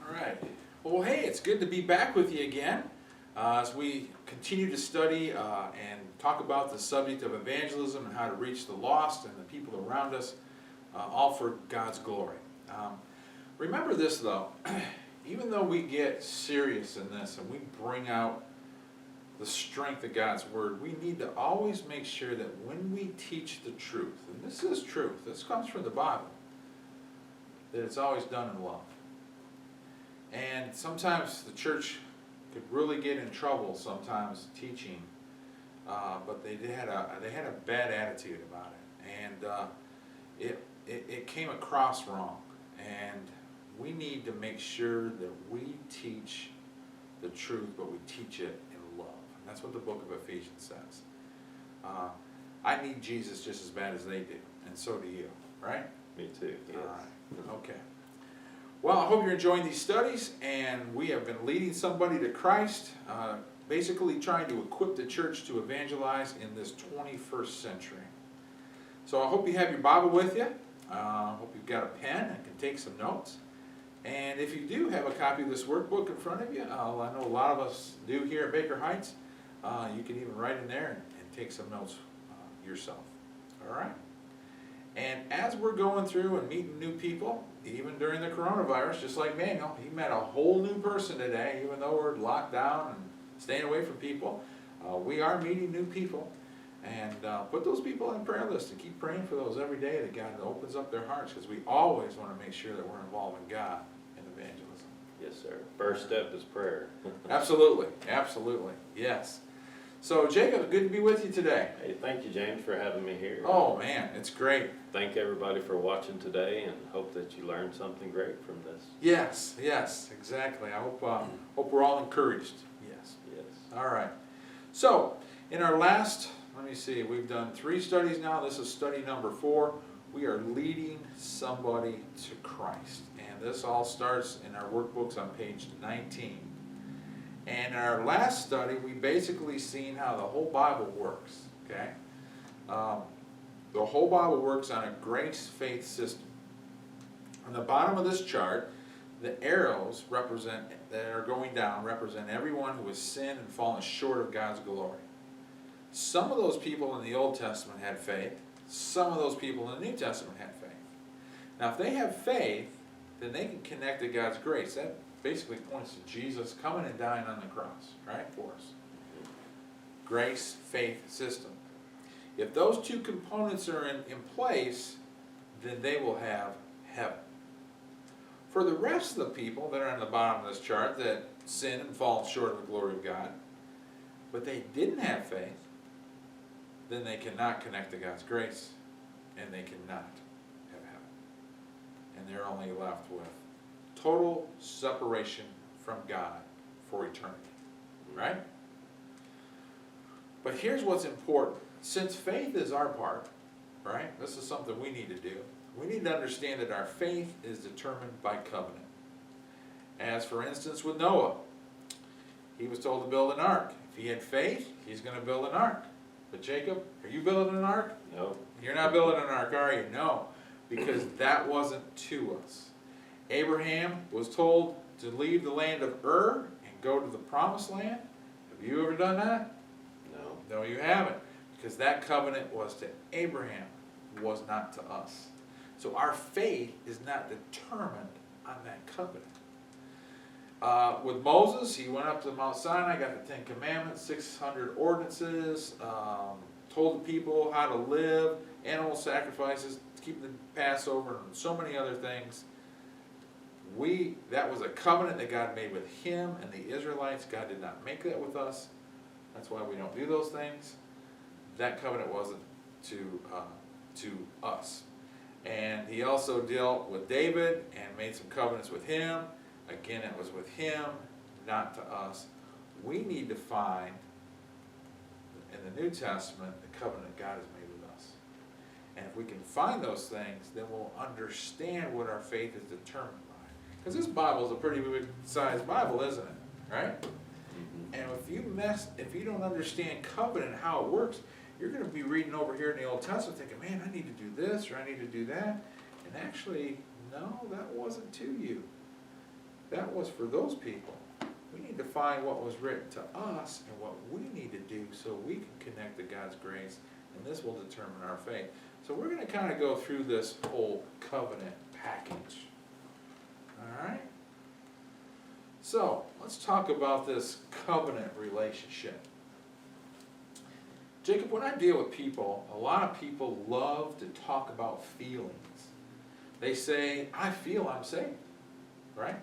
All right. Well, hey, it's good to be back with you again as we continue to study and talk about the subject of evangelism and how to reach the lost and the people around us, all for God's glory. Remember this, though. Even though we get serious in this and we bring out the strength of God's Word, we need to always make sure that when we teach the truth, and this is truth, this comes from the Bible, that it's always done in love. And sometimes the church could really get in trouble sometimes teaching, but they had a bad attitude about it, and it came across wrong. And we need to make sure that we teach the truth, but we teach it in love. And that's what the book of Ephesians says. I need Jesus just as bad as they do, and so do you, right? Me too. Yes. All right. Okay. Well, I hope you're enjoying these studies, and we have been leading somebody to Christ, basically trying to equip the church to evangelize in this 21st century. So I hope you have your Bible with you. I hope you've got a pen and can take some notes. And if you do have a copy of this workbook in front of you, I know a lot of us do here at Baker Heights, you can even write in there and take some notes yourself. All right? And as we're going through and meeting new people, even during the coronavirus, just like Manuel, he met a whole new person today, even though we're locked down and staying away from people. We are meeting new people. And put those people on prayer list and keep praying for those every day that God opens up their hearts, because we always want to make sure that we're involving God in evangelism. Yes, sir. First step is prayer. Absolutely. Absolutely. Yes. So, Jacob, good to be with you today. Hey, thank you, James, for having me here. Oh, man, it's great. Thank everybody for watching today, and hope that you learned something great from this. Yes, yes, exactly. I hope we're all encouraged. Yes. Yes. All right. So, in our last, let me see, we've done 3 studies now. This is study number 4. We are leading somebody to Christ. And this all starts in our workbooks on page 19. And in our last study, we basically seen how the whole Bible works. Okay? The whole Bible works on a grace-faith system. On the bottom of this chart, the arrows that are going down represent everyone who has sinned and fallen short of God's glory. Some of those people in the Old Testament had faith. Some of those people in the New Testament had faith. Now, if they have faith, then they can connect to God's grace. That basically points to Jesus coming and dying on the cross, right, for us. Grace, faith, system. If those 2 components are in place, then they will have heaven. For the rest of the people that are on the bottom of this chart that sin and fall short of the glory of God, but they didn't have faith, then they cannot connect to God's grace, and they cannot have heaven. And they're only left with total separation from God for eternity. Right? But here's what's important. Since faith is our part, right? This is something we need to do. We need to understand that our faith is determined by covenant. As for instance with Noah, he was told to build an ark. If he had faith, he's going to build an ark. But Jacob, are you building an ark? No. You're not building an ark, are you? No, because that wasn't to us. Abraham was told to leave the land of Ur and go to the promised land. Have you ever done that? No. No, you haven't, because that covenant was to Abraham, was not to us. So our faith is not determined on that covenant. With Moses, he went up to Mount Sinai, got the 10 Commandments, 600 ordinances, told the people how to live, animal sacrifices, keep the Passover, and so many other things. That was a covenant that God made with him and the Israelites. God did not make that with us. That's why we don't do those things. That covenant wasn't to us. And he also dealt with David and made some covenants with him. Again, it was with him, not to us. We need to find, in the New Testament, the covenant God has made with us. And if we can find those things, then we'll understand what our faith is determined by. Because this Bible is a pretty big-sized Bible, isn't it? Right? And if you don't understand covenant and how it works, you're going to be reading over here in the Old Testament thinking, man, I need to do this or I need to do that. And actually, no, that wasn't to you. That was for those people. We need to find what was written to us and what we need to do so we can connect to God's grace, and this will determine our faith. So we're going to kind of go through this whole covenant package. All right? So let's talk about this covenant relationship. Jacob, when I deal with people, a lot of people love to talk about feelings. They say, I feel I'm saved, right?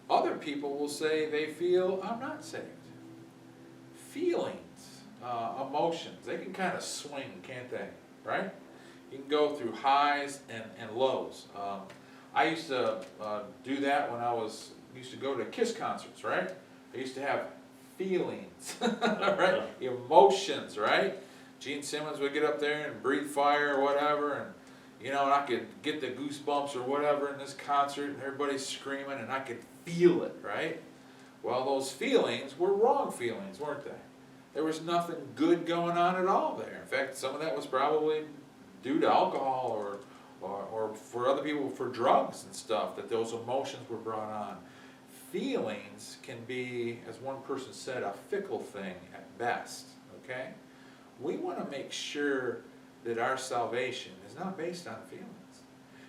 Other people will say they feel I'm not saved. Feelings, emotions, they can kind of swing, can't they? Right? You can go through highs and lows. I used to do that when I used to go to KISS concerts, right? I used to have feelings, right? Emotions, right? Gene Simmons would get up there and breathe fire or whatever, and and I could get the goosebumps or whatever in this concert, and everybody's screaming, and I could feel it, right? Well, those feelings were wrong feelings, weren't they? There was nothing good going on at all there. In fact, some of that was probably due to alcohol or for other people for drugs and stuff, that those emotions were brought on. Feelings can be, as one person said, a fickle thing at best, okay? We want to make sure that our salvation is not based on feelings.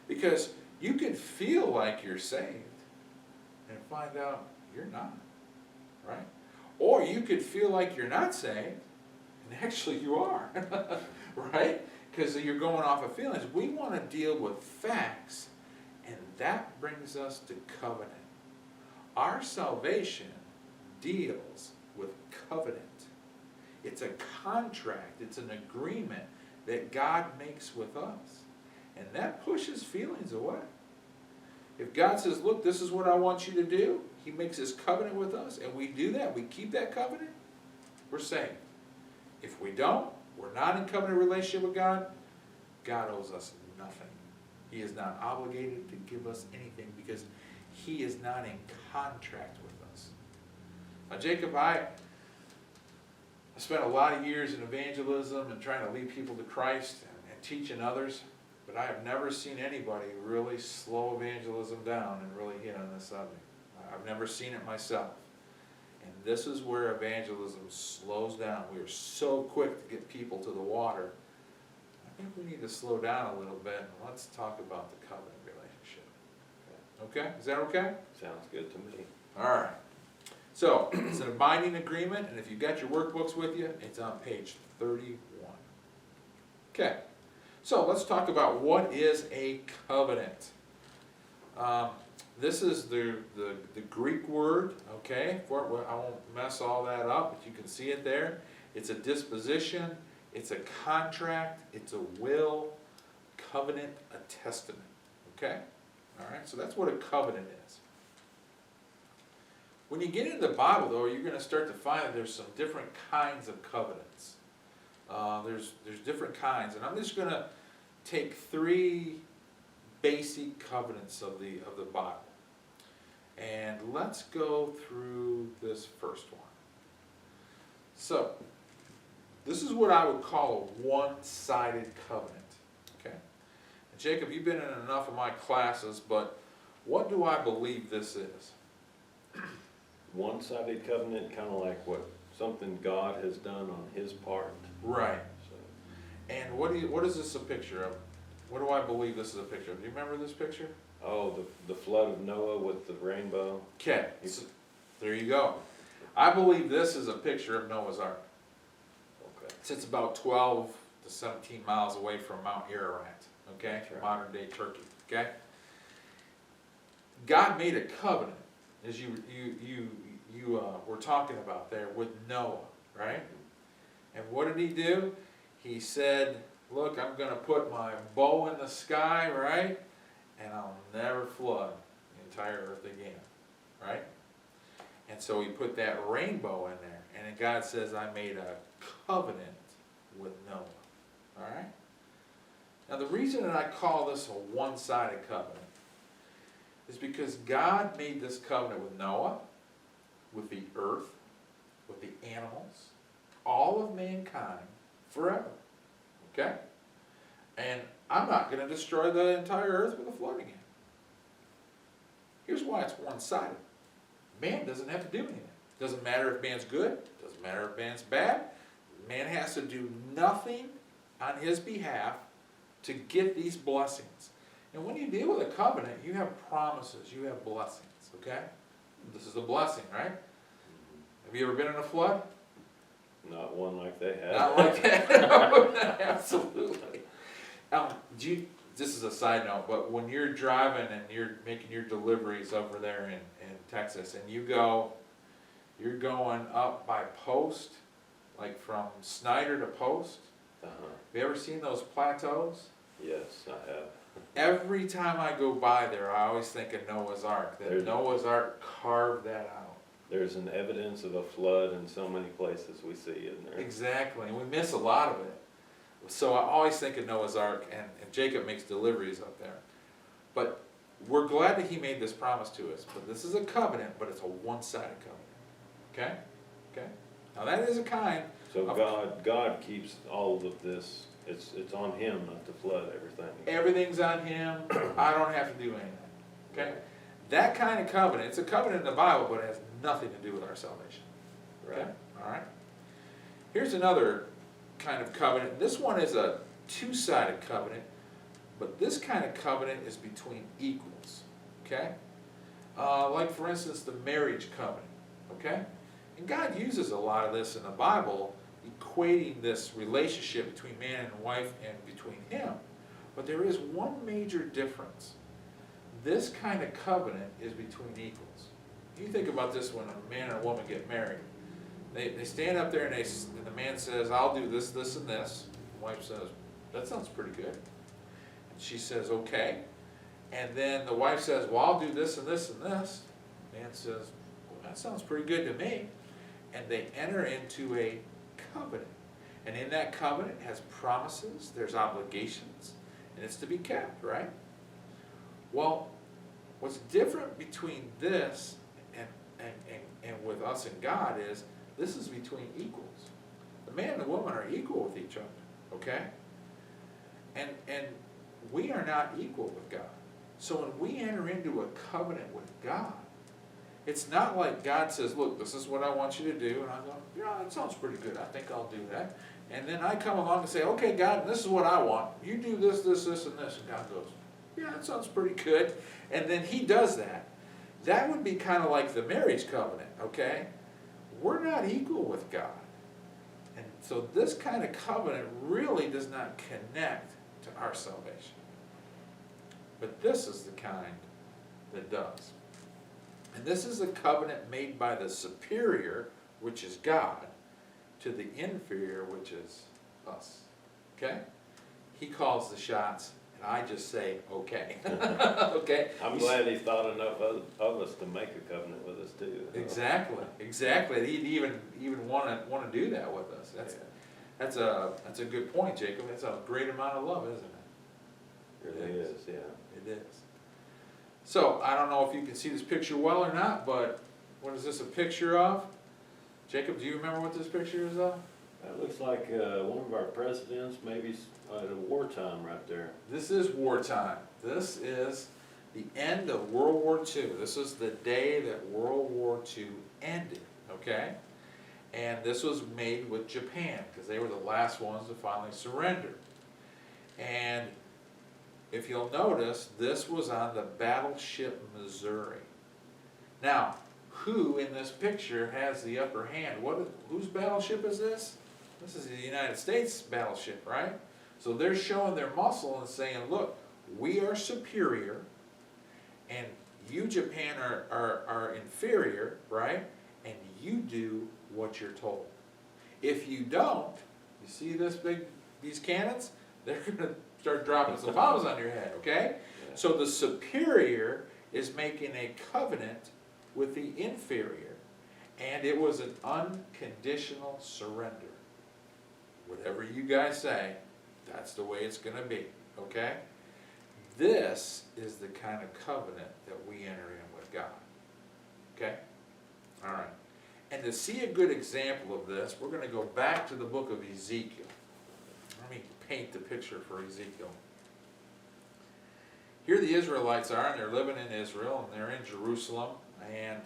Because you can feel like you're saved and find out you're not, right? Or you could feel like you're not saved, and actually you are, right? Because you're going off of feelings. We want to deal with facts, and that brings us to covenant. Our salvation deals with covenant. It's a contract, it's an agreement that God makes with us. And that pushes feelings away. If God says, look, this is what I want you to do, He makes His covenant with us, and we do that, we keep that covenant, we're saved. If we don't, we're not in covenant relationship with God, God owes us nothing. He is not obligated to give us anything because He is not in contract with us. Now, Jacob, I spent a lot of years in evangelism and trying to lead people to Christ and teaching others, but I have never seen anybody really slow evangelism down and really hit on this subject. I've never seen it myself. And this is where evangelism slows down. We are so quick to get people to the water. I think we need to slow down a little bit, and let's talk about the covenant relationship. Okay? Is that okay? Sounds good to me. All right. So, it's a binding agreement, and if you've got your workbooks with you, it's on page 31. Okay. So, let's talk about what is a covenant. This is the Greek word, okay? I won't mess all that up, but you can see it there. It's a disposition, it's a contract, it's a will, covenant, a testament, okay? All right, so that's what a covenant is. When you get into the Bible, though, you're going to start to find that there's some different kinds of covenants. There's different kinds, and I'm just going to take three basic covenants of the Bible. And let's go through this first one. So, this is what I would call a one-sided covenant. Okay? And Jacob, you've been in enough of my classes, but what do I believe this is? One-sided covenant, kind of like what something God has done on His part. Right. So, And what is this a picture of? What do I believe this is a picture of? Do you remember this picture? oh, the flood of Noah with the rainbow. Okay, so there you go. I believe this is a picture of Noah's Ark. Okay. It sits about 12 to 17 miles away from Mount Ararat, okay, That's right. modern day Turkey, okay? God made a covenant, as you were talking about there, with Noah, right? And what did he do? He said, look, I'm going to put my bow in the sky, right? And I'll never flood the entire earth again, right? And so he put that rainbow in there. And then God says, I made a covenant with Noah, all right? Now the reason that I call this a one-sided covenant is because God made this covenant with Noah, with the earth, with the animals, all of mankind, forever. Okay? And I'm not going to destroy the entire earth with a flood again. Here's why it's one-sided. man doesn't have to do anything. Doesn't matter if man's good, doesn't matter if man's bad. Man has to do nothing on his behalf to get these blessings. And when you deal with a covenant, you have promises, you have blessings, okay? This is a blessing, right? Have you ever been in a flood? Not one like they had. Not like that. Absolutely. This is a side note, but when you're driving and you're making your deliveries over there in Texas, and you're going up by Post, like from Snyder to Post. Uh-huh. Have you ever seen those plateaus? Yes, I have. Every time I go by there, I always think of Noah's Ark. That Noah's Ark carved that out. There's an evidence of a flood in so many places we see, isn't there? Exactly, and we miss a lot of it. So I always think of Noah's Ark, and Jacob makes deliveries up there. But we're glad that he made this promise to us. But this is a covenant, but it's a one-sided covenant. Okay? Okay? Now that is a kind So of... God keeps all of this. It's on him not to flood everything. Everything's on him. I don't have to do anything. Okay? That kind of covenant, it's a covenant in the Bible, but it has nothing to do with our salvation. Okay? Alright? Here's another kind of covenant. This one is a two-sided covenant, but this kind of covenant is between equals. Okay? Like for instance, the marriage covenant. Okay? And God uses a lot of this in the Bible, equating this relationship between man and wife and between him. But there is one major difference. This kind of covenant is between equals. You think about this when a man and a woman get married. They stand up there and the man says, I'll do this, this, and this. The wife says, that sounds pretty good. And she says, okay. And then the wife says, well, I'll do this and this and this. The man says, well, that sounds pretty good to me. And they enter into a covenant. And in that covenant it has promises, there's obligations, and it's to be kept, right? Well, what's different between this and with us and God is this is between equals. The man and the woman are equal with each other, okay? And we are not equal with God. So when we enter into a covenant with God, it's not like God says, look, this is what I want you to do, and I go, yeah, that sounds pretty good, I think I'll do that. And then I come along and say, okay, God, this is what I want. You do this, this, this, and this. And God goes, yeah, that sounds pretty good. And then he does that. That would be kind of like the marriage covenant, okay? We're not equal with God. And so this kind of covenant really does not connect to our salvation. But this is the kind that does. And this is a covenant made by the superior, which is God, to the inferior, which is us. Okay? He calls the shots, and I just say, okay. Okay? I'm glad he thought enough of us to make a covenant with us too. Exactly, exactly. He'd even want to do that with us. That's a good point, Jacob. That's a great amount of love, isn't it? It really is, yeah. It is. So, I don't know if you can see this picture well or not, but what is this a picture of? Jacob, do you remember what this picture is of? That looks like one of our presidents, maybe at a wartime right there. This is wartime. This is the end of World War II. This is the day that World War II ended, okay? And this was made with Japan, because they were the last ones to finally surrender. And if you'll notice, this was on the battleship Missouri. Now, who in this picture has the upper hand? Whose battleship is this? This is the United States battleship, right? So they're showing their muscle and saying, look, we are superior, and you, Japan, are inferior, right? And you do what you're told. If you don't, you see these cannons? They're going to start dropping some bombs on your head, okay? Yeah. So the superior is making a covenant with the inferior, and it was an unconditional surrender. Whatever you guys say, that's the way it's going to be, okay? This is the kind of covenant that we enter in with God, okay? All right. And to see a good example of this, we're going to go back to the book of Ezekiel. Let me paint the picture for Ezekiel. Here the Israelites are, and they're living in Israel, and they're in Jerusalem, and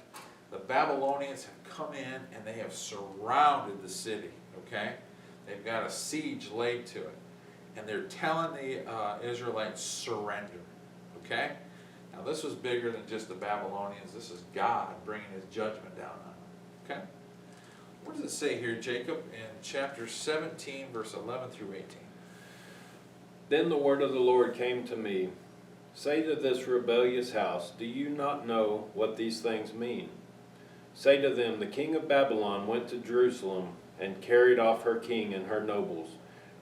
The Babylonians have come in and they have surrounded the city, okay? They've got a siege laid to it. And they're telling the Israelites, surrender, okay? Now this was bigger than just the Babylonians. This is God bringing his judgment down on them, okay? What does it say here, Jacob, in chapter 17, verse 11 through 18? Then the word of the Lord came to me, say to this rebellious house, do you not know what these things mean? Say to them, the king of Babylon went to Jerusalem and carried off her king and her nobles,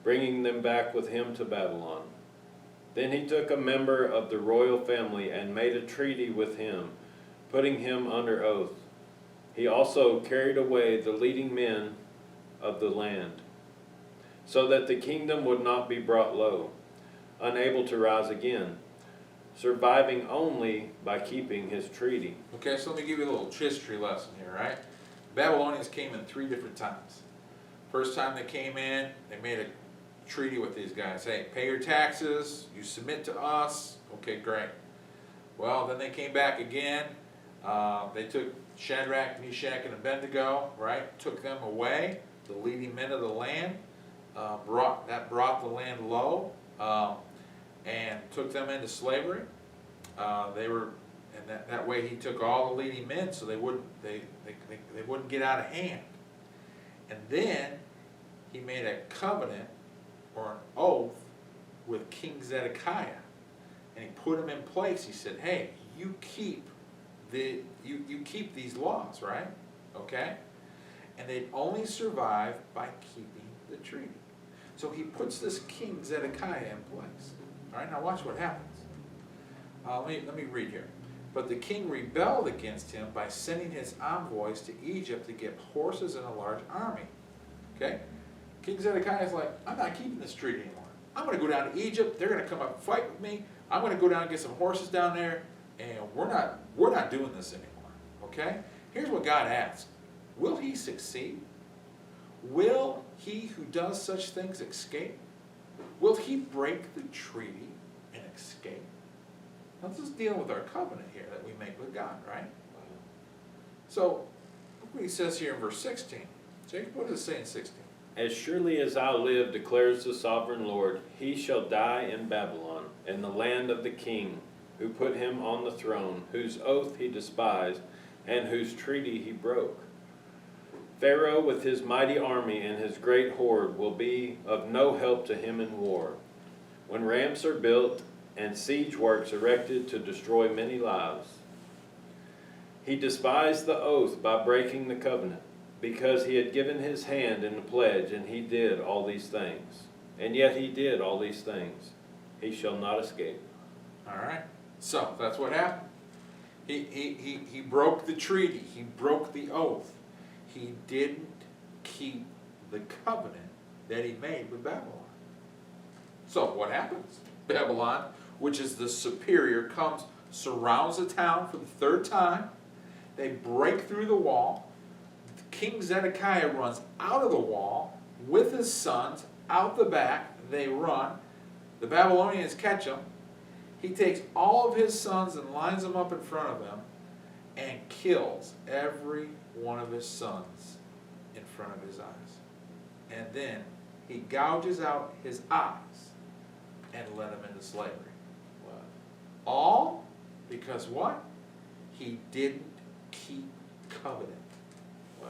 bringing them back with him to Babylon. Then he took a member of the royal family and made a treaty with him, putting him under oath. He also carried away the leading men of the land, so that the kingdom would not be brought low, unable to rise again, surviving only by keeping his treaty. Okay, so let me give you a little history lesson here, right? Babylonians came in 3 different times. First time they came in, they made a treaty with these guys. Hey, pay your taxes, you submit to us. Okay, great. Well, then they came back again. They took Shadrach, Meshach, and Abednego, right? Took them away, the leading men of the land. Brought the land low, and took them into slavery. That way he took all the leading men, so they wouldn't get out of hand. And then he made a covenant or an oath with King Zedekiah, and he put him in place. He said, "Hey, you keep these laws, right? Okay." And they'd only survive by keeping the treaty. So he puts this King Zedekiah in place. All right, now watch what happens. Let me read here. But the king rebelled against him by sending his envoys to Egypt to get horses and a large army. Okay? King Zedekiah is like, I'm not keeping this treaty anymore. I'm going to go down to Egypt. They're going to come up and fight with me. I'm going to go down and get some horses down there, and we're not doing this anymore. Okay? Here's what God asks. Will he succeed? Will he who does such things escape? Will he break the treaty and escape? Now this is dealing with our covenant here that we make with God, right? So, look what he says here in verse 16. Jacob, what does it say in 16? As surely as I live, declares the sovereign Lord, he shall die in Babylon, in the land of the king, who put him on the throne, whose oath he despised, and whose treaty he broke. Pharaoh with his mighty army and his great horde will be of no help to him in war. When ramps are built and siege works erected to destroy many lives. He despised the oath by breaking the covenant, because he had given his hand in the pledge, and he did all these things. And yet he did all these things. He shall not escape. All right. So that's what happened. He broke the treaty. He broke the oath. He didn't keep the covenant that he made with Babylon. So what happens? Babylon, which is the superior, comes, surrounds the town for the 3rd time. They break through the wall. King Zedekiah runs out of the wall with his sons out the back. They run. The Babylonians catch him. He takes all of his sons and lines them up in front of him and kills every one of his sons in front of his eyes. And then he gouges out his eyes and led him into slavery. Wow. All because what? He didn't keep covenant. Wow.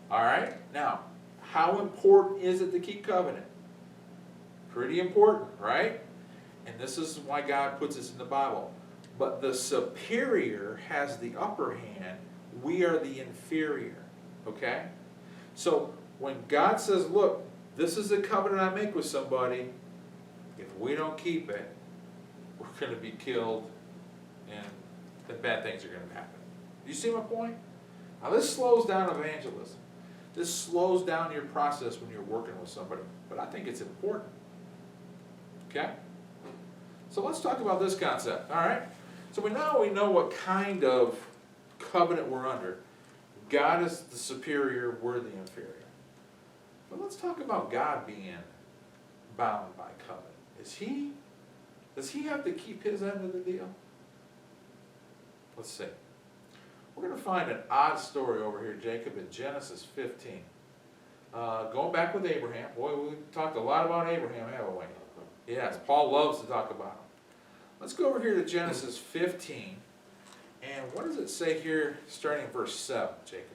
All right? Now, how important is it to keep covenant? Pretty important, right? And this is why God puts this in the Bible. But the superior has the upper hand. We are the inferior. Okay? So, when God says, look, this is the covenant I make with somebody, if we don't keep it, we're going to be killed, and then bad things are going to happen. Do you see my point? Now this slows down evangelism. This slows down your process when you're working with somebody. But I think it's important. Okay? So let's talk about this concept. All right? So we know what kind of covenant we're under. God is the superior, we're the inferior. But let's talk about God being bound by covenant. Does he have to keep his end of the deal? Let's see. We're going to find an odd story over here, Jacob, in Genesis 15. Going back with Abraham. Boy, we talked a lot about Abraham, haven't we? Yes, Paul loves to talk about him. Let's go over here to Genesis 15. And what does it say here, starting in verse 7, Jacob?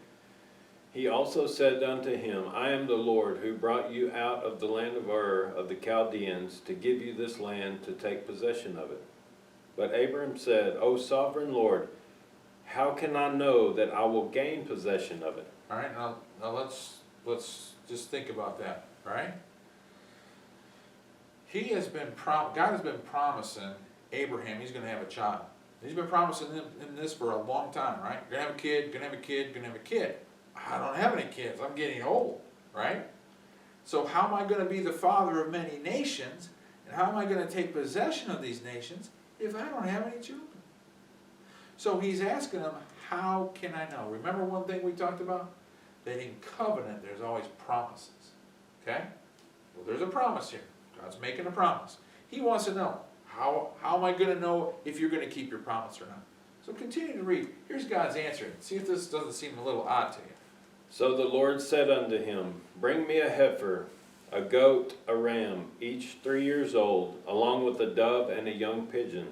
He also said unto him, I am the Lord who brought you out of the land of Ur of the Chaldeans to give you this land to take possession of it. But Abram said, O sovereign Lord, how can I know that I will gain possession of it? All right, now let's just think about that, all right? God has been promising Abraham he's going to have a child. He's been promising him this for a long time, right? You're going to have a kid, going to have a kid, going to have a kid. I don't have any kids. I'm getting old, right? So how am I going to be the father of many nations, and how am I going to take possession of these nations if I don't have any children? So he's asking him, how can I know? Remember one thing we talked about? That in covenant there's always promises, okay? Well, there's a promise here. God's making a promise. He wants to know, how am I going to know if you're going to keep your promise or not? So continue to read. Here's God's answer. See if this doesn't seem a little odd to you. So the Lord said unto him, Bring me a heifer, a goat, a ram, each 3 years old, along with a dove and a young pigeon.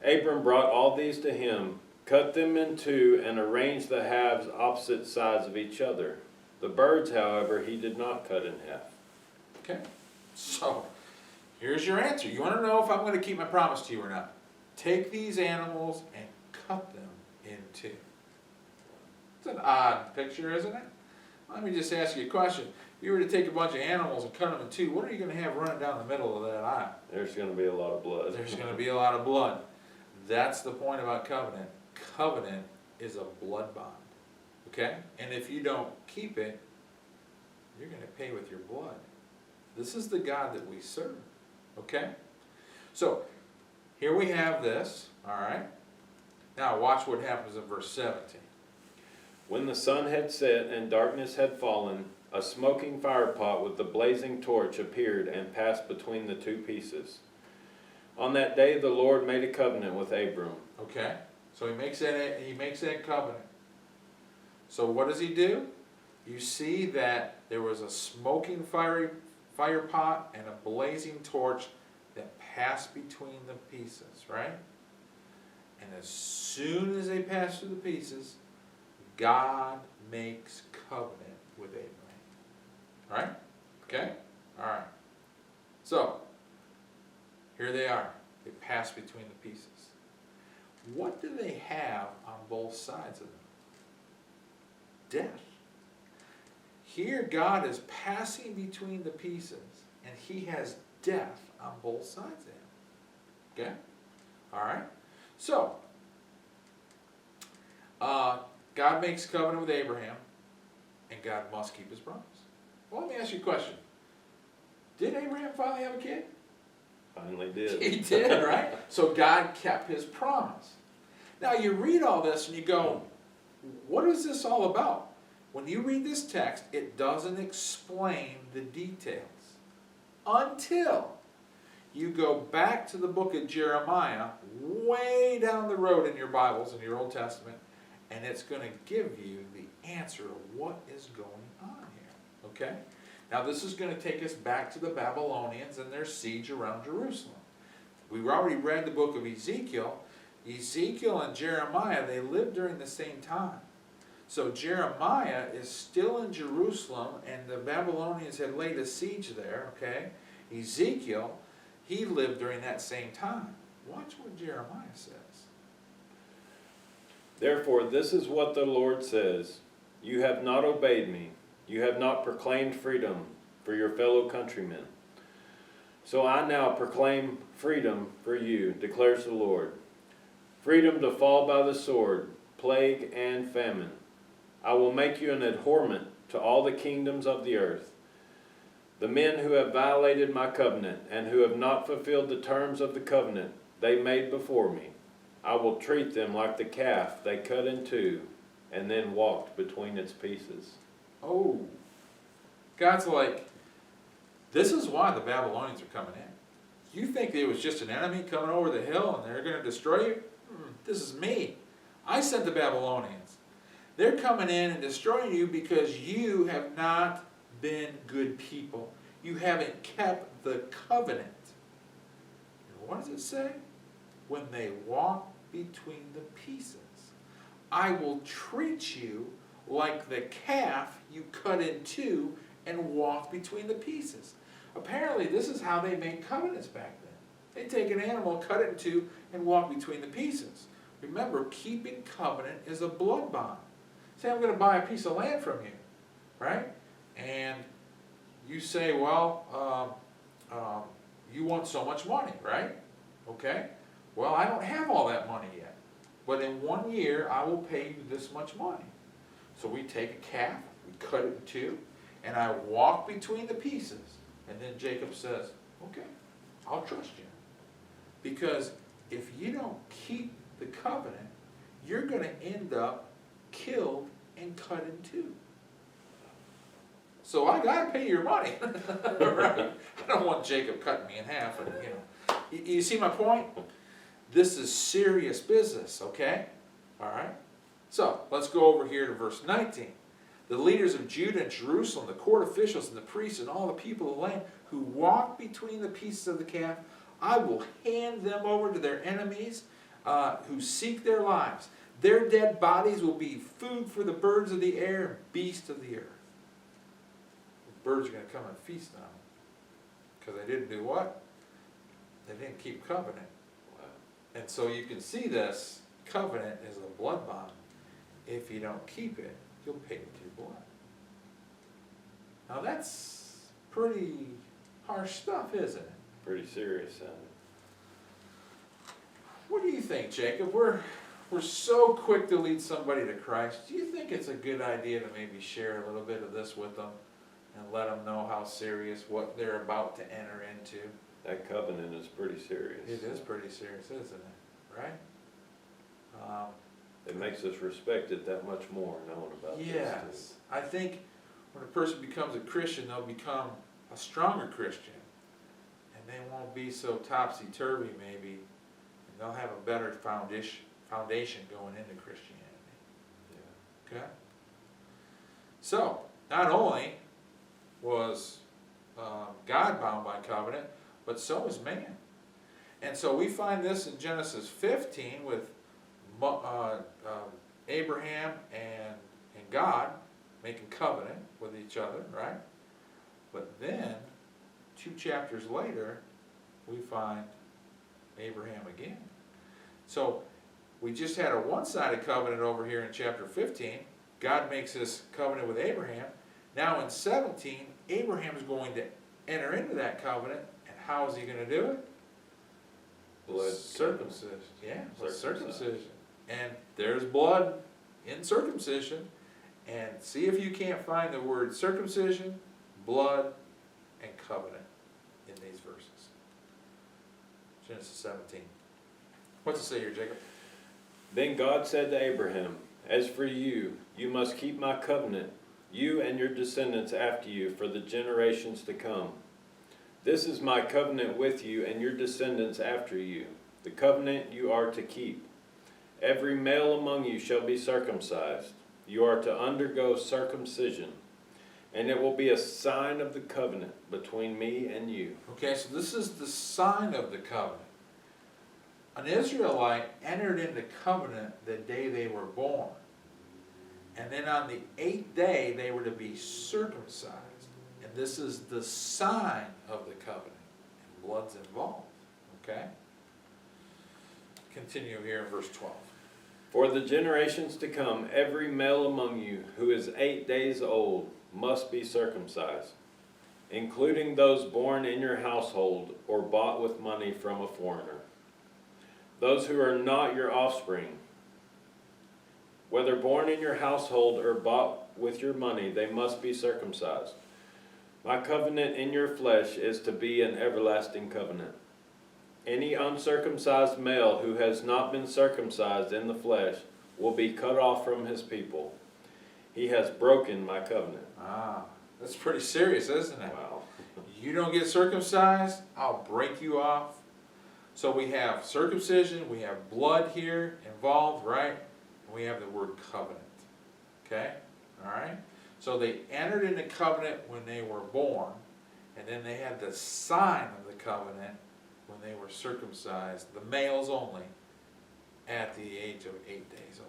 Abram brought all these to him, cut them in two, and arranged the halves opposite sides of each other. The birds, however, he did not cut in half. Okay? So, here's your answer. You want to know if I'm going to keep my promise to you or not? Take these animals and cut them in two. It's an odd picture, isn't it? Let me just ask you a question. If you were to take a bunch of animals and cut them in two, what are you going to have running down the middle of that aisle? There's going to be a lot of blood. There's going to be a lot of blood. That's the point about covenant. Covenant is a blood bond. Okay? And if you don't keep it, you're going to pay with your blood. This is the God that we serve. Okay? So, here we have this. Alright? Now watch what happens in verse 17. When the sun had set and darkness had fallen, a smoking firepot with the blazing torch appeared and passed between the two pieces. On that day the Lord made a covenant with Abram. Okay? So he makes that covenant. So what does he do? You see that there was a smoking fire pot and a blazing torch that passed between the pieces, right? And as soon as they pass through the pieces, God makes covenant with Abraham. All right? Okay? All right. So, here they are. They pass between the pieces. What do they have on both sides of them? Death. Here God is passing between the pieces, and he has death on both sides of him. Okay? All right? So, God makes covenant with Abraham, and God must keep his promise. Well, let me ask you a question. Did Abraham finally have a kid? Finally did. He did, right? So God kept his promise. Now you read all this and you go, what is this all about? When you read this text, it doesn't explain the details until you go back to the book of Jeremiah, way down the road in your Bibles, in your Old Testament, and it's going to give you the answer of what is going on here. Okay? Now this is going to take us back to the Babylonians and their siege around Jerusalem. We've already read the book of Ezekiel. Ezekiel and Jeremiah, they lived during the same time. So Jeremiah is still in Jerusalem, and the Babylonians had laid a siege there, okay? Ezekiel, he lived during that same time. Watch what Jeremiah says. Therefore, this is what the Lord says. You have not obeyed me. You have not proclaimed freedom for your fellow countrymen. So I now proclaim freedom for you, declares the Lord. Freedom to fall by the sword, plague, and famine. I will make you an abhorrent to all the kingdoms of the earth. The men who have violated my covenant and who have not fulfilled the terms of the covenant they made before me, I will treat them like the calf they cut in two and then walked between its pieces. Oh, God's like, this is why the Babylonians are coming in. You think it was just an enemy coming over the hill and they're going to destroy you? This is me. I sent the Babylonians. They're coming in and destroying you because you have not been good people. You haven't kept the covenant. And what does it say? When they walk between the pieces, I will treat you like the calf you cut in two and walk between the pieces. Apparently, this is how they made covenants back then. They take an animal, cut it in two, and walk between the pieces. Remember, keeping covenant is a blood bond. Say, I'm going to buy a piece of land from you, right? And you say, well, you want so much money, right? Okay. Well, I don't have all that money yet. But in 1 year, I will pay you this much money. So we take a calf, we cut it in two, and I walk between the pieces. And then Jacob says, okay, I'll trust you. Because if you don't keep the covenant, you're going to end up killed and cut in two. So I got to pay your money. Right? I don't want Jacob cutting me in half. And, you see my point? This is serious business, okay? All right? So let's go over here to verse 19. The leaders of Judah and Jerusalem, the court officials and the priests and all the people of the land who walk between the pieces of the calf, I will hand them over to their enemies who seek their lives. Their dead bodies will be food for the birds of the air and beasts of the earth. The birds are going to come and feast on them. Because they didn't do what? They didn't keep covenant. Wow. And so you can see this covenant is a blood bond. If you don't keep it, you'll pay with your blood. Now that's pretty harsh stuff, isn't it? Pretty serious, isn't it? What do you think, Jacob? We're so quick to lead somebody to Christ. Do you think it's a good idea to maybe share a little bit of this with them and let them know how serious what they're about to enter into? That covenant is pretty serious. It is pretty serious, isn't it? Right? It makes us respect it that much more, knowing about this. Yes. I think when a person becomes a Christian, they'll become a stronger Christian. And they won't be so topsy-turvy, maybe. And they'll have a better foundation going into Christianity. Yeah. Okay? So, not only was God bound by covenant, but so is man. And so we find this in Genesis 15 with Abraham and God making covenant with each other, right? But then, 2 chapters later, we find Abraham again. So, we just had a one-sided covenant over here in chapter 15. God makes this covenant with Abraham. Now in 17, Abraham is going to enter into that covenant. And how is he going to do it? Blood. Circumcision. Yeah, circumcision. Circumcision. And there's blood in circumcision. And see if you can't find the word circumcision, blood, and covenant in these verses. Genesis 17. What's it say here, Jacob? Then God said to Abraham, as for you, you must keep my covenant, you and your descendants after you, for the generations to come. This is my covenant with you and your descendants after you, the covenant you are to keep. Every male among you shall be circumcised. You are to undergo circumcision, and it will be a sign of the covenant between me and you. Okay, so this is the sign of the covenant. An Israelite entered into covenant the day they were born. And then on the 8th day, they were to be circumcised. And this is the sign of the covenant. And blood's involved. Okay? Continue here in verse 12. For the generations to come, every male among you who is 8 days old must be circumcised, including those born in your household or bought with money from a foreigner. Those who are not your offspring, whether born in your household or bought with your money, they must be circumcised. My covenant in your flesh is to be an everlasting covenant. Any uncircumcised male who has not been circumcised in the flesh will be cut off from his people. He has broken my covenant. Ah, that's pretty serious, isn't it? Wow. You don't get circumcised, I'll break you off. So we have circumcision, we have blood here involved, right? We have the word covenant. Okay? All right? So they entered into covenant when they were born, and then they had the sign of the covenant when they were circumcised, the males only, at the age of 8 days old.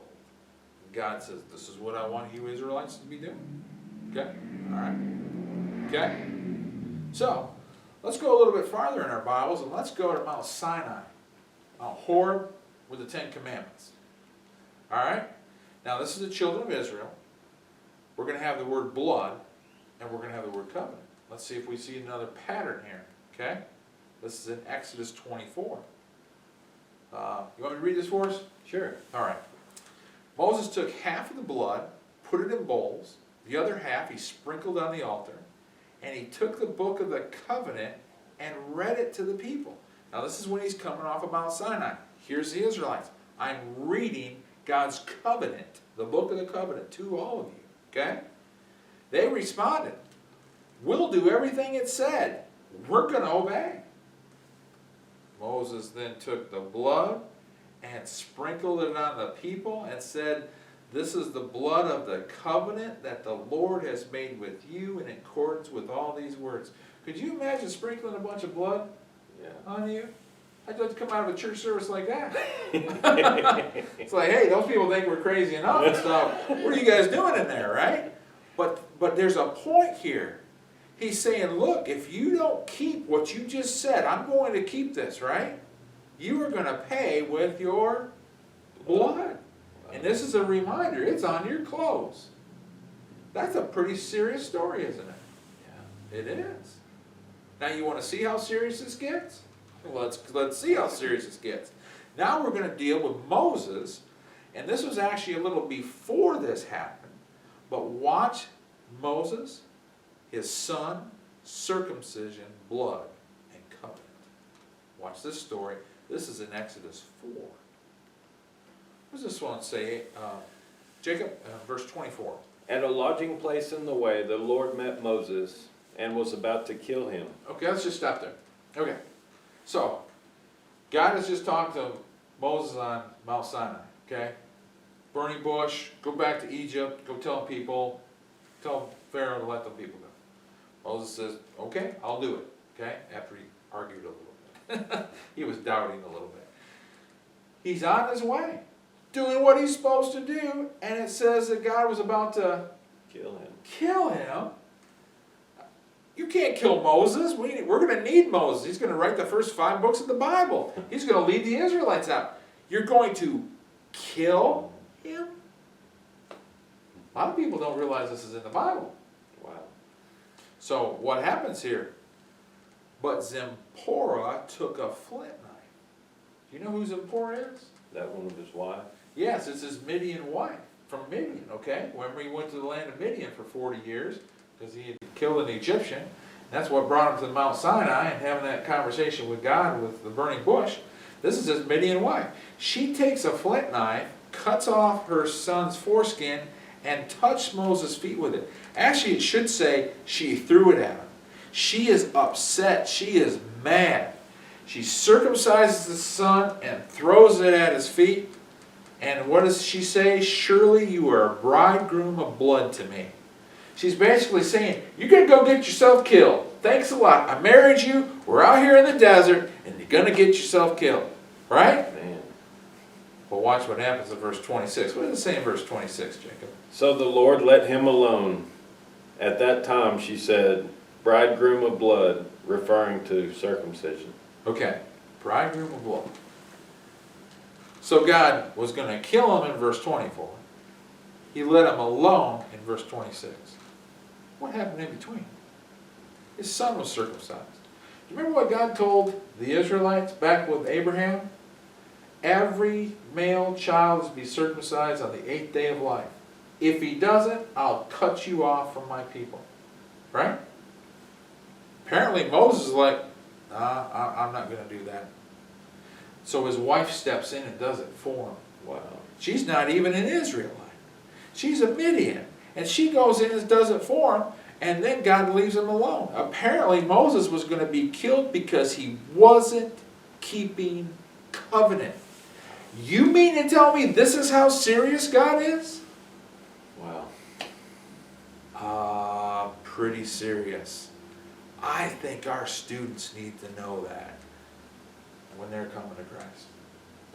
God says, this is what I want you Israelites to be doing. Okay? All right? Okay? So, let's go a little bit farther in our Bibles, and let's go to Mount Sinai. Mount Horeb with the Ten Commandments. All right? Now, this is the children of Israel. We're going to have the word blood, and we're going to have the word covenant. Let's see if we see another pattern here. Okay? This is in Exodus 24. You want me to read this for us? Sure. All right. Moses took half of the blood, put it in bowls. The other half he sprinkled on the altar. And he took the book of the covenant and read it to the people. Now this is when he's coming off of Mount Sinai. Here's the Israelites. I'm reading God's covenant, the book of the covenant, to all of you. Okay? They responded, we'll do everything it said. We're going to obey. Moses then took the blood and sprinkled it on the people and said, this is the blood of the covenant that the Lord has made with you in accordance with all these words. Could you imagine sprinkling a bunch of blood on you? I'd like to come out of a church service like that. It's like, hey, those people think we're crazy enough and stuff. What are you guys doing in there, right? But there's a point here. He's saying, look, if you don't keep what you just said, I'm going to keep this, right? You are going to pay with your blood. And this is a reminder, it's on your clothes. That's a pretty serious story, isn't it? Yeah, it is. Now you want to see how serious this gets? Well, let's see how serious this gets. Now we're going to deal with Moses, and this was actually a little before this happened. But watch Moses, his son, circumcision, blood, and covenant. Watch this story. This is in Exodus 4. What does this one say? Jacob, verse 24. At a lodging place in the way, the Lord met Moses and was about to kill him. Okay, let's just stop there. Okay. So, God has just talked to Moses on Mount Sinai. Okay? Burning bush, go back to Egypt, go tell people, tell Pharaoh to let the people go. Moses says, okay, I'll do it. Okay? After he argued a little bit. He was doubting a little bit. He's on his way, doing what he's supposed to do, and it says that God was about to kill him. You can't kill Moses. We're going to need Moses. He's going to write the first 5 books of the Bible. He's going to lead the Israelites out. You're going to kill him? A lot of people don't realize this is in the Bible. Wow. So what happens here? But Zipporah took a flint knife. Do you know who Zipporah is? That one of his wife? Yes, it's his Midian wife from Midian, okay? Remember he went to the land of Midian for 40 years because he had killed an Egyptian. That's what brought him to Mount Sinai and having that conversation with God with the burning bush. This is his Midian wife. She takes a flint knife, cuts off her son's foreskin, and touched Moses' feet with it. Actually, it should say she threw it at him. She is upset. She is mad. She circumcises the son and throws it at his feet. And what does she say? Surely you are a bridegroom of blood to me. She's basically saying, you're going to go get yourself killed. Thanks a lot. I married you. We're out here in the desert, and you're going to get yourself killed. Right? Man. Well, watch what happens in verse 26. What does it say in verse 26, Jacob? So the Lord let him alone. At that time, she said, bridegroom of blood, referring to circumcision. Okay, bridegroom of blood. So God was going to kill him in verse 24. He let him alone in verse 26. What happened in between? His son was circumcised. Do you remember what God told the Israelites back with Abraham? Every male child is to be circumcised on the 8th day of life. If he doesn't, I'll cut you off from my people. Right? Apparently Moses is like, I'm not going to do that. So his wife steps in and does it for him. Wow. She's not even an Israelite. She's a Midian. And she goes in and does it for him, and then God leaves him alone. Apparently Moses was going to be killed because he wasn't keeping covenant. You mean to tell me this is how serious God is? Wow. Pretty serious. I think our students need to know that when they're coming to Christ.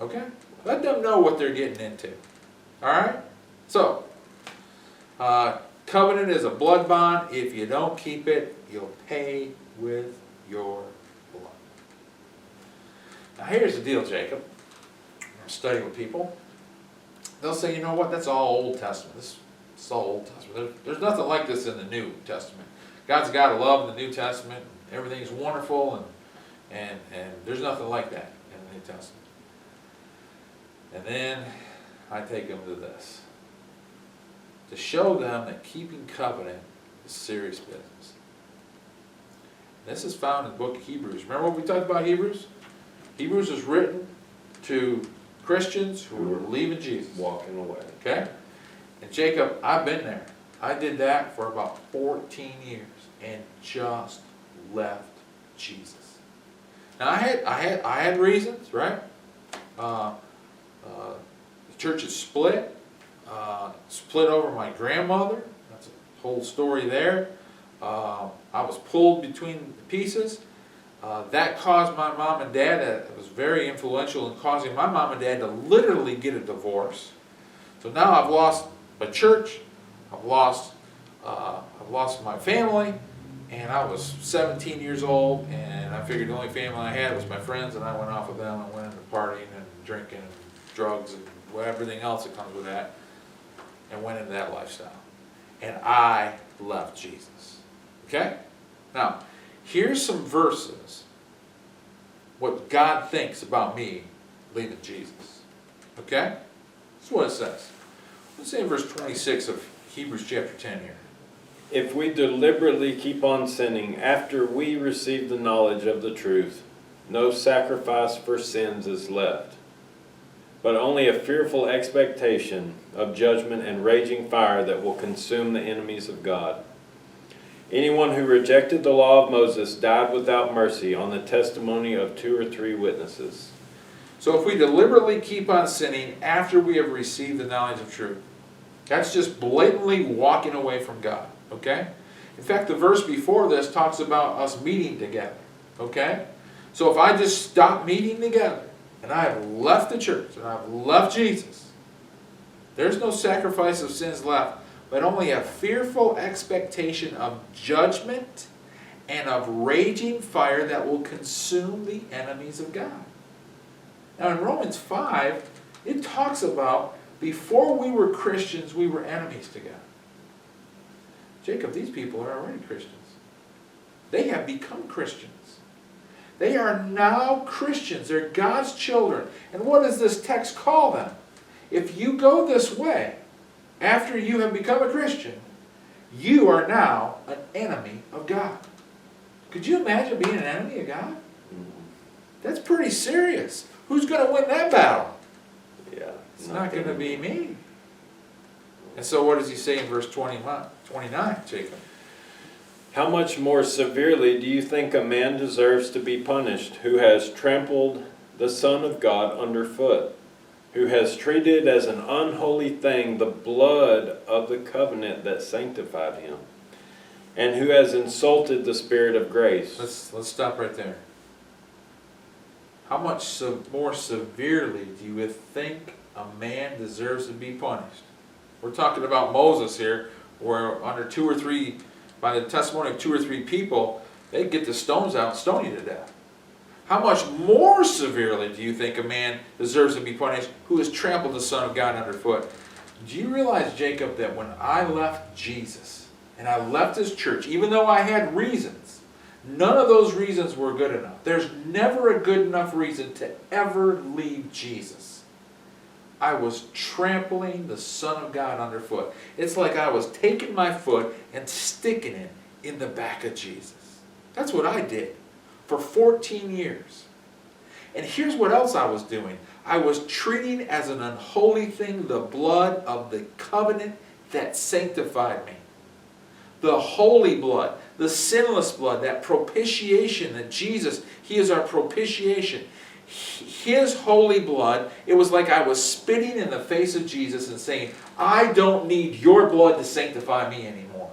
Okay? Let them know what they're getting into. Alright? So, covenant is a blood bond. If you don't keep it, you'll pay with your blood. Now here's the deal, Jacob. I'm studying with people. They'll say, you know what, that's all Old Testament. It's all Old Testament. There's nothing like this in the New Testament. God's got to love in the New Testament. Everything's wonderful, and there's nothing like that in the New Testament. And then I take them to this. To show them that keeping covenant is serious business. This is found in the book of Hebrews. Remember what we talked about Hebrews? Hebrews is written to Christians who were leaving Jesus. Walking away. Okay? And Jacob, I've been there. I did that for about 14 years and just left Jesus. Now I had reasons, right? The church is split. Split over my grandmother. That's a whole story there. I was pulled between the pieces. That caused my mom and dad, it was very influential in causing my mom and dad to literally get a divorce. So now I've lost a church, I've lost my family, and I was 17 years old, and I figured the only family I had was my friends, and I went off with them and went into partying and drinking and drugs and everything else that comes with that, and went into that lifestyle. And I left Jesus. Okay? Now, here's some verses, what God thinks about me leaving Jesus. Okay? This is what it says. Let's say in verse 26 of Hebrews chapter 10 here. If we deliberately keep on sinning after we receive the knowledge of the truth, no sacrifice for sins is left, but only a fearful expectation of judgment and raging fire that will consume the enemies of God. Anyone who rejected the law of Moses died without mercy on the testimony of 2 or 3 witnesses. So if we deliberately keep on sinning after we have received the knowledge of truth, that's just blatantly walking away from God. Okay? In fact, the verse before this talks about us meeting together. Okay? So if I just stop meeting together, and I have left the church, and I've left Jesus, there's no sacrifice of sins left, but only a fearful expectation of judgment and of raging fire that will consume the enemies of God. Now in Romans 5, it talks about before we were Christians, we were enemies to God. Jacob, these people are already Christians. They have become Christians. They are now Christians. They're God's children. And what does this text call them? If you go this way, after you have become a Christian, you are now an enemy of God. Could you imagine being an enemy of God? That's pretty serious. Who's going to win that battle? Yeah, It's not going to be me. And so what does he say in verse 29, Jacob? How much more severely do you think a man deserves to be punished who has trampled the Son of God underfoot, who has treated as an unholy thing the blood of the covenant that sanctified him, and who has insulted the Spirit of grace? Let's stop right there. How much more severely do you think a man deserves to be punished? We're talking about Moses here, where under 2 or 3, by the testimony of 2 or 3 people, they get the stones out and stone you to death. How much more severely do you think a man deserves to be punished who has trampled the Son of God underfoot? Do you realize, Jacob, that when I left Jesus and I left his church, even though I had reasons, none of those reasons were good enough. There's never a good enough reason to ever leave Jesus. I was trampling the Son of God underfoot. It's like I was taking my foot and sticking it in the back of Jesus. That's what I did for 14 years. And here's what else I was doing. I was treating as an unholy thing the blood of the covenant that sanctified me. The holy blood, the sinless blood, that propitiation that Jesus, he is our propitiation. His holy blood, it was like I was spitting in the face of Jesus and saying, I don't need your blood to sanctify me anymore.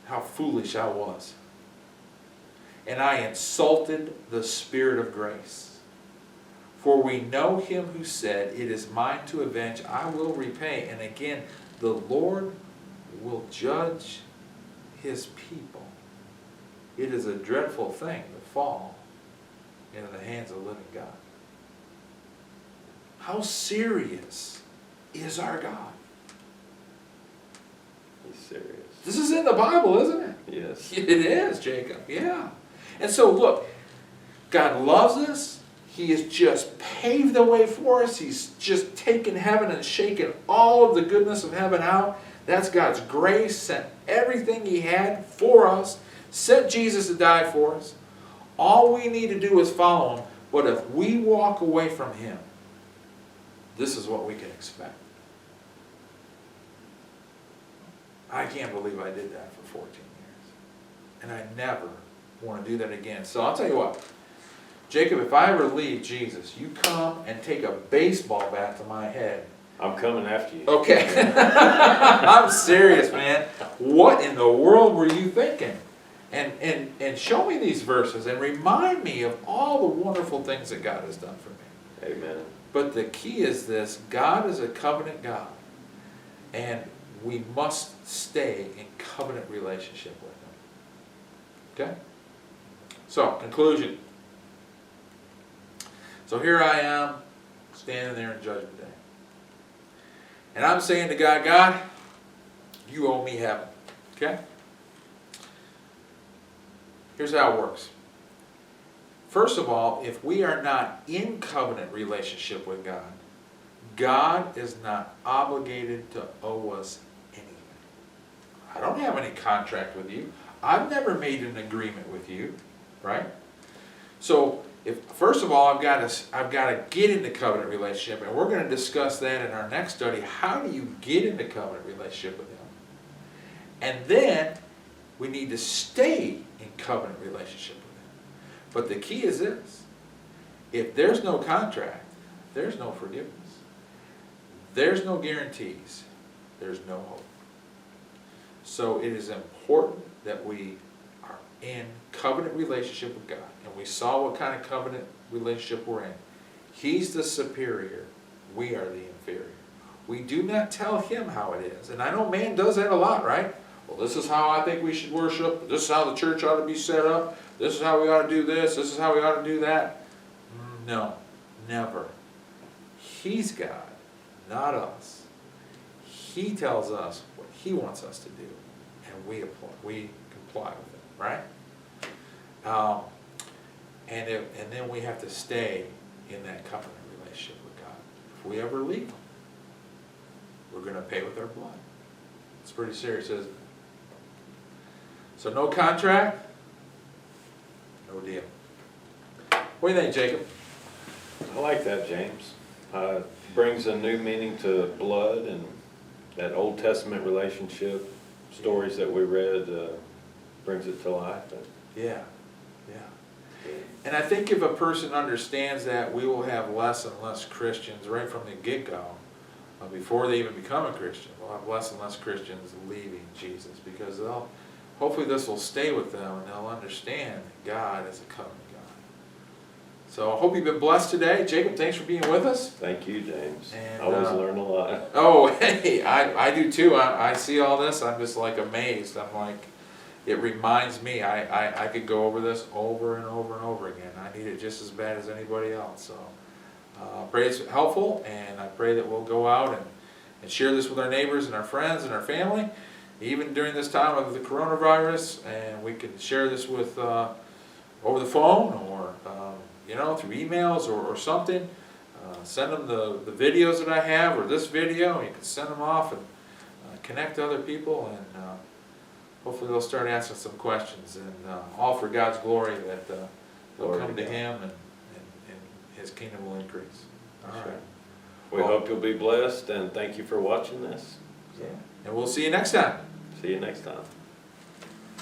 How foolish I was. And I insulted the Spirit of grace. For we know him who said, it is mine to avenge, I will repay. And again, the Lord will judge his people. It is a dreadful thing to fall into the hands of the living God. How serious is our God? He's serious. This is in the Bible, isn't it? Yes. It is, Jacob. Yeah. And so look, God loves us. He has just paved the way for us. He's just taken heaven and shaken all of the goodness of heaven out. That's God's grace. Sent everything he had for us. Sent Jesus to die for us. All we need to do is follow him. But if we walk away from him, this is what we can expect. I can't believe I did that for 14 years. And I never want to do that again. So I'll tell you what. Jacob, if I ever leave Jesus, you come and take a baseball bat to my head. I'm coming after you. Okay. I'm serious, man. What in the world were you thinking? And show me these verses and remind me of all the wonderful things that God has done for me. Amen. But the key is this. God is a covenant God. And we must stay in covenant relationship with him. Okay? So, conclusion. So here I am, standing there in Judgment Day. And I'm saying to God, God, you owe me heaven. Okay? Here's how it works. First of all, if we are not in covenant relationship with God, God is not obligated to owe us anything. I don't have any contract with you. I've never made an agreement with you, right? So, first of all, I've got to get into covenant relationship, and we're going to discuss that in our next study. How do you get into covenant relationship with him? And then we need to stay in covenant relationship with him. But the key is this. If there's no contract, there's no forgiveness. There's no guarantees. There's no hope. So it is important that we are in covenant relationship with God. And we saw what kind of covenant relationship we're in. He's the superior. We are the inferior. We do not tell him how it is. And I know man does that a lot, right? Well, this is how I think we should worship. This is how the church ought to be set up. This is how we ought to do this. This is how we ought to do that. No, never. He's God, not us. He tells us what he wants us to do. And we comply with it, right? And then we have to stay in that covenant relationship with God. If we ever leave him, we're going to pay with our blood. It's pretty serious, isn't it? So no contract, no deal. What do you think, Jacob? I like that, James. Brings a new meaning to blood and that Old Testament relationship, stories that we read, brings it to life. Yeah. And I think if a person understands that, we will have less and less Christians right from the get-go. Before they even become a Christian, we'll have less and less Christians leaving Jesus, because hopefully this will stay with them and they'll understand that God is a covenant God. So I hope you've been blessed today. Jacob, thanks for being with us. Thank you, James. And, I always learn a lot. Oh, hey, I do too. I see all this. I'm just like amazed. I'm like, it reminds me. I could go over this over and over and over again. I need it just as bad as anybody else. So I pray it's helpful, and I pray that we'll go out and share this with our neighbors and our friends and our family, even during this time of the coronavirus, and we can share this with over the phone or through emails or something. Send them the videos that I have, or this video, and you can send them off and connect to other people, and hopefully they'll start asking some questions, and all for God's glory, that they'll come to him and his kingdom will increase. All right. We hope you'll be blessed, and thank you for watching this. Yeah. And we'll see you next time. See you next time.